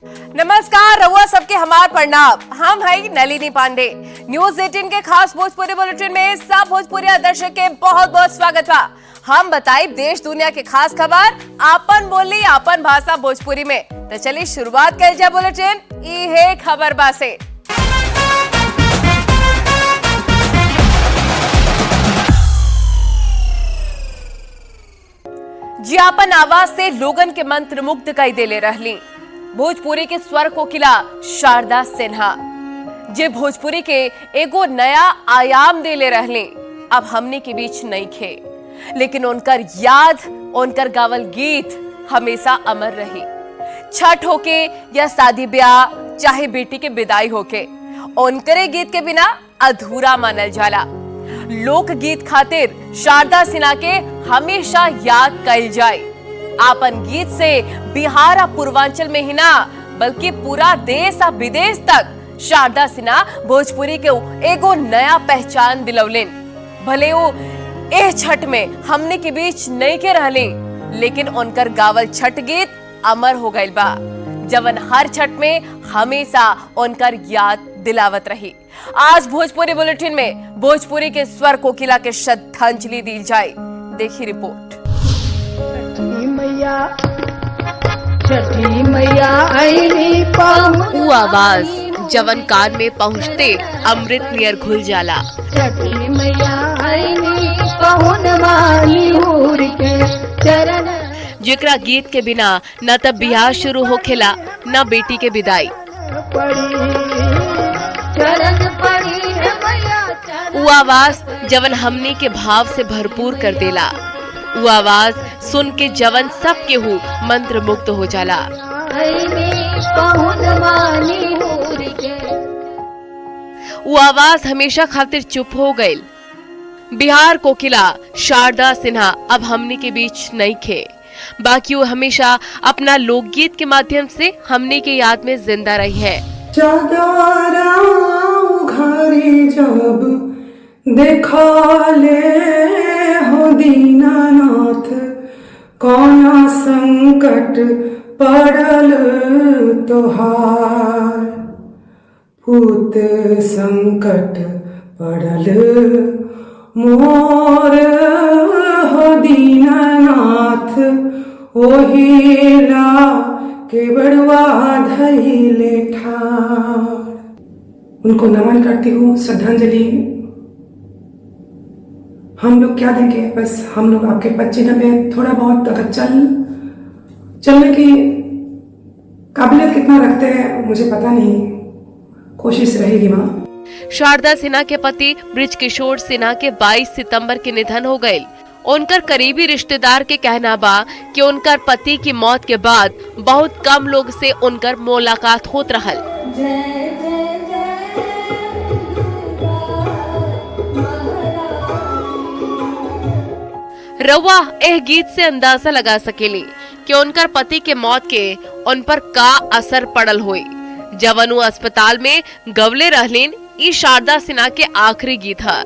नमस्कार, रउआ सबके हमार प्रणाम। हम है नलिनी पांडे। न्यूज 18 के खास भोजपुरी बुलेटिन में सब भोजपुरी दर्शक के बहुत बहुत स्वागत बा। हम बताई देश दुनिया के खास खबर आपन बोली आपन भाषा भोजपुरी में। तो चलिए शुरुआत कर जा बुलेटिन ई है खबर बा से। जी आपन आवाज से लोगन के मंत्र मुग्ध कई देले रहली भोजपुरी के स्वर कोकिला शारदा सिन्हा, जे भोजपुरी के एगो नया आयाम देले रहले। अब हमने के बीच नहीं खे, लेकिन उनकर याद, उनकर गावल गीत हमेशा अमर रही। छठ होके या शादी ब्याह, चाहे बेटी के विदाई होके, उनकरे गीत के बिना अधूरा मानल जाला। लोक गीत खातिर शारदा सिन्हा के हमेशा याद कइल जाए। आपन गीत से बिहार और पूर्वांचल में ही ना बल्कि पूरा देश और विदेश तक शारदा सिन्हा भोजपुरी के एगो नया पहचान दिलौलेन। भले वो एह छठ में हमने के बीच नहीं के रहले, लेकिन उनकर गावल छठ गीत अमर हो गइल बा, जवन हर छठ में हमेशा उनकर याद दिलावत रही। आज भोजपुरी बुलेटिन में भोजपुरी के स्वर कोकिला के श्रद्धांजलि दी जाए। देखिए रिपोर्ट। छठी मैया आईनी वो आवाज जवन कान में पहुँचते अमृत नियर घुल जाला। छठी मैया आईनी पहुन वाली हूर के चरण, जेकरा गीत के बिना न तब बियाह शुरू होखेला न बेटी के विदाई। वो आवाज जवन हमनी के भाव से भरपूर कर देला। वो आवाज सुन के जवन सब के हु मंत्र मुक्त हो जाला। वो आवाज हमेशा खातिर चुप हो गई। बिहार कोकिला शारदा सिन्हा अब हमनी के बीच नहीं खे, बाकी वो हमेशा अपना लोकगीत के माध्यम से हमनी के याद में जिंदा रही है। घरे जब देखले हो दीनानाथ, कौना संकट पड़ल तोहार, पूत संकट पड़ल मोर हो दीनानाथ, ओहिला के बड़वा धैले ठार। उनको नमन करती हूँ, श्रद्धांजलि। हम लोग क्या देंगे, बस हम लोग आपके 25 में थोड़ा बहुत अगर चलने की काबिलियत कितना रखते हैं मुझे पता नहीं, कोशिश रहेगी माँ। शारदा सिन्हा के पति ब्रिज किशोर सिन्हा के 22 सितंबर के निधन हो गए। उनकर करीबी रिश्तेदार के कहना बा कि उनकर पति की मौत के बाद बहुत कम लोग से उनकर मुलाकात होत रहल। रउआ एह गीत से अंदाजा लगा सकेली कि उनकर पति के मौत के उन पर का असर पड़ल हुई। जवन वो अस्पताल में गवले रहलीन, ई शारदा सिन्हा के आखिरी गीत है,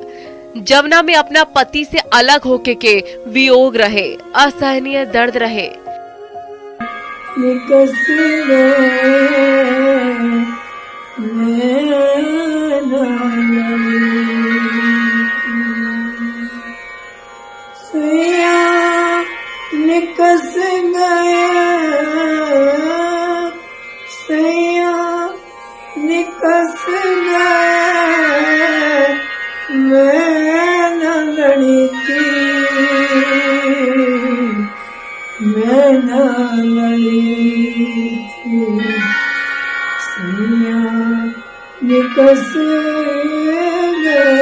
जवना में अपना पति से अलग होके के वियोग रहे, असहनीय दर्द रहे। निकस गए सैया, निकस गए, मैं न लड़ी थी, मैं न लड़ी थी, सैया निकस गए,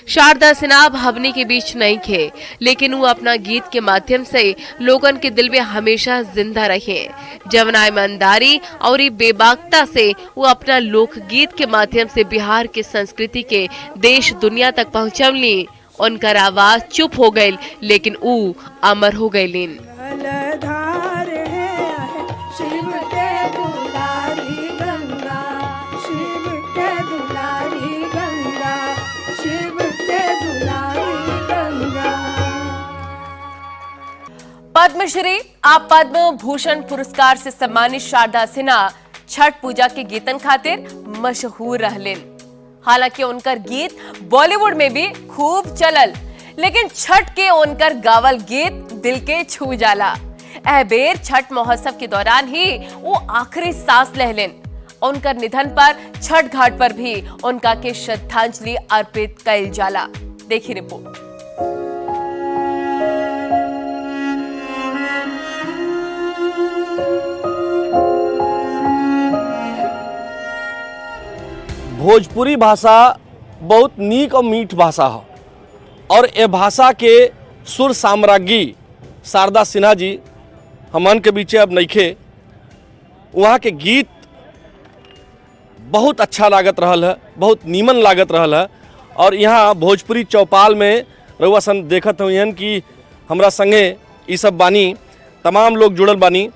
शारदा सिन्हा हमनी के बीच नहीं थे, लेकिन वो अपना गीत के माध्यम से लोगन के दिल में हमेशा जिंदा रहे। जवना ईमानदारी और बेबाकता से वो अपना लोक गीत के माध्यम से बिहार के संस्कृति के देश दुनिया तक पहुँचवली। उनकर आवाज चुप हो गई, लेकिन वो अमर हो गई। पद्मश्री आप पद्म भूषण पुरस्कार से सम्मानित शारदा सिन्हा छठ पूजा के गीतन खातिर मशहूर रहलिन। हालांकि उनकर गीत बॉलीवुड में भी खूब चलल, लेकिन छठ के उनकर गावल गीत दिल के छू जाला। एह बेर छठ महोत्सव के दौरान ही वो आखिरी सांस लेहलिन। उनकर निधन पर छठ घाट पर भी उनका के श्रद्धांजलि अर्पित कइल जाला। देखिए रिपोर्ट। भोजपुरी भाषा बहुत नीक और मीठ भाषा है और ये भाषा के सुर साम्राज्ञी शारदा सिन्हा जी हमन के बीचे अब नइखे। वहाँ के गीत बहुत अच्छा लागत रहल है, बहुत नीमन लागत रहल है। और यहाँ भोजपुरी चौपाल में रउआ सन देखत हुई कि हमरा संगे ये सब बानी, तमाम लोग जुड़ल बानी।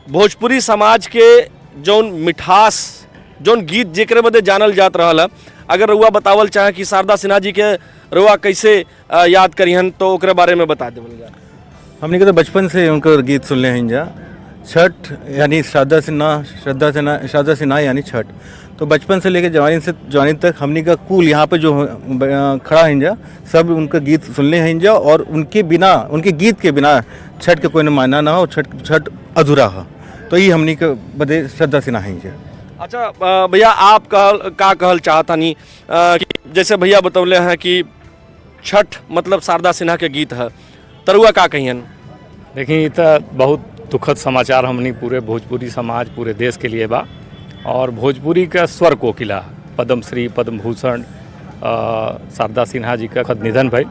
भोजपुरी समाज के जौन मिठास, जौन गीत जेकरे बदे जानल जात रहल है, अगर रउआ बतावल चाहे कि शारदा सिन्हा जी के रउआ कैसे याद करिहन तो ओकरे बारे में बता देवल जाए। हमने के तो बचपन से उनकर गीत सुनले हैं जा। छठ यानी शारदा सिन्हा यानी छठ, तो बचपन से लेकर जवानी तक हमने का कुल यहाँ पे जो खड़ा है जा सब उनका गीत सुनले हैं जा। और उनके गीत के बिना छठ के कोई मायना ना हो, छठ अधूरा हो। तो ये हमने के बदे शारदा सिन्हा है जा। अच्छा भैया, आप का कहल चाहता नहीं कि जैसे भैया बतौले हैं कि छठ मतलब शारदा सिन्हा के गीत है, तरुआ का कहियन? देखिए, तो बहुत दुखद समाचार हमनी पूरे भोजपुरी समाज, पूरे देश के लिए बा। और भोजपुरी का स्वर कोकिला पद्मश्री पद्म भूषण शारदा सिन्हा जी का निधन भइल।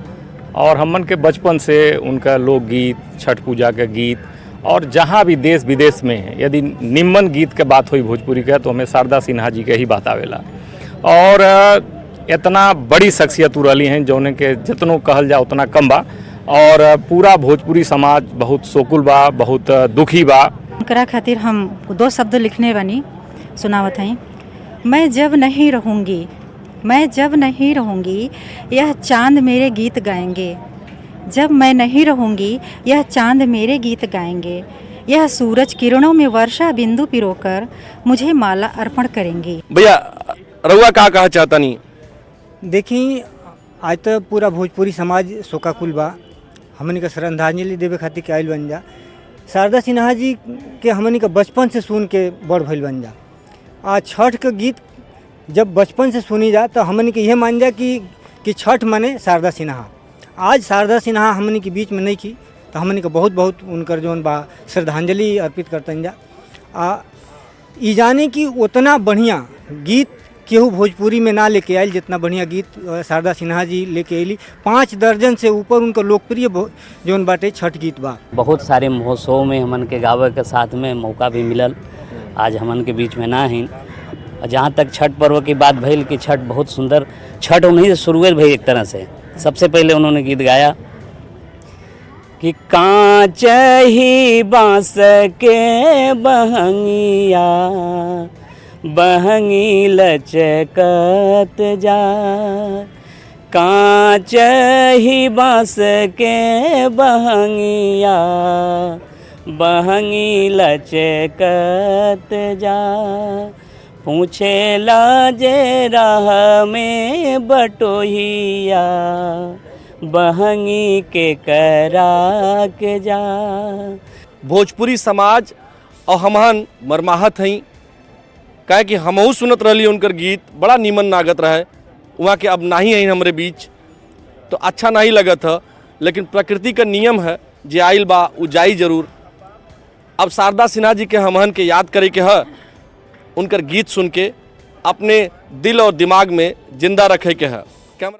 और हमन के बचपन से उनका लोकगीत, छठ पूजा के गीत, और जहाँ भी देश विदेश में यदि निम्न गीत के बात हुई भोजपुरी का तो हमें शारदा सिन्हा जी के ही बात आवेला। और इतना बड़ी शख्सियत रही हैं जौने के जितनो कहल जा उतना कम बा। और पूरा भोजपुरी समाज बहुत शोकुल बा, बहुत दुखी बा। उनकरा खातिर हम 2 शब्द लिखने बनी, सुनावत हैं। मैं जब नहीं रहूँगी यह चांद मेरे गीत गाएंगे। जब मैं नहीं रहूँगी यह चांद मेरे गीत गाएंगे। यह सूरज किरणों में वर्षा बिंदु पिरोकर मुझे माला अर्पण करेंगे। भैया रउआ का कहा चाहता नहीं? देखी, आज तो पूरा भोजपुरी समाज शोकाकुल बा। हमनी का श्रद्धांजलि देवे खातिर के आयल बन जा। शारदा सिन्हा जी के हमनी का बचपन से सुन के बड़ भइल बन जा। आज छठ के गीत जब बचपन से सुनी जा तो हमनी के यह मान जा कि छठ माने शारदा सिन्हा। आज शारदा सिन्हा हमनी के बीच में नहीं की तो हमनी का बहुत बहुत उनकर जौन बा श्रद्धांजलि अर्पित करतन जा। ई जाने कि उतना बढ़िया गीत केहू भोजपुरी में ना लेके आयल जितना बढ़िया गीत शारदा सिन्हा जी लेके अली। 5 दर्जन से ऊपर उनका लोकप्रिय जौन बाटे छठ गीत बा। बहुत सारे महोत्सव में हमन के गावे के साथ में मौका भी मिलल, आज हमन के बीच में ना ही। जहाँ तक छठ पर्व की बात भइल कि छठ बहुत सुंदर, छठ उन्हीं से शुरू भई। एक तरह से सबसे पहले उन्होंने गीत गाया कि कांच ही बांस के बहंगिया, बहंगी लचकत जा। कांच ही बांस के बहंगिया, बहंगी लचकत जा। पूछे लाजे राह में बटोहिया, बहंगी के करा के जा। भोजपुरी समाज और हमहन मरमाहत हई, काहे कि हमहू सुनत रहली उनकर गीत, बड़ा नीमन लागत रहे। वहाँ के अब नहीं है हमरे बीच तो अच्छा नहीं लगत है, लेकिन प्रकृति का नियम है, जे आइल बा उ जाई जरूर। अब शारदा सिन्हा जी के हमहन के याद करे के है, उनकर गीत सुन के अपने दिल और दिमाग में जिंदा रखे के है। कैमरा